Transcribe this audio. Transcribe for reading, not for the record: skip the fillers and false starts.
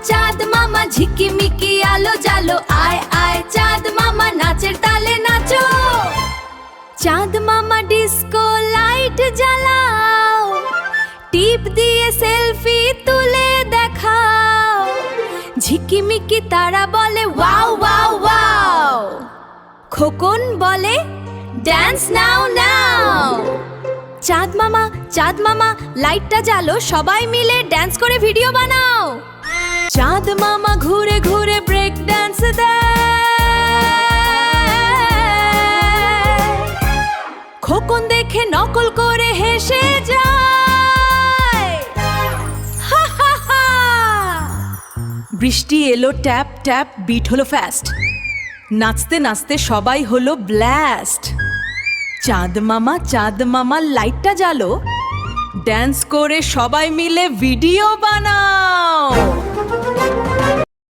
চাঁদ মামা ঝিকিমিকি আলো জালো আয় আয় চাঁদ মামা নাচের তালে নাচো চাঁদ মামা ডিস্কো লাইট জ্বালাও টিপ দিয়ে সেলফি তুলে দেখাও ঝিকিমিকি তারা বলে ওয়াও ওয়াও ওয়াও খোকন বলে ড্যান্স নাও নাও চাঁদ মামা লাইটটা জ্বালো সবাই মিলে ড্যান্স করে ভিডিও বানাও চাঁদ মামা ঘুরে ঘুরে ব্রেক ড্যান্স দেয় খোকন দেখে নকল করে হেসে যায় হা হা হা বৃষ্টি এলো ট্যাপ ট্যাপ বিট হলো ফাস্ট নাচতে নাচতে সবাই হলো ব্লাস্ট চাঁদ মামা লাইটটা জ্বালো ড্যান্স করে সবাই মিলে ভিডিও বানাও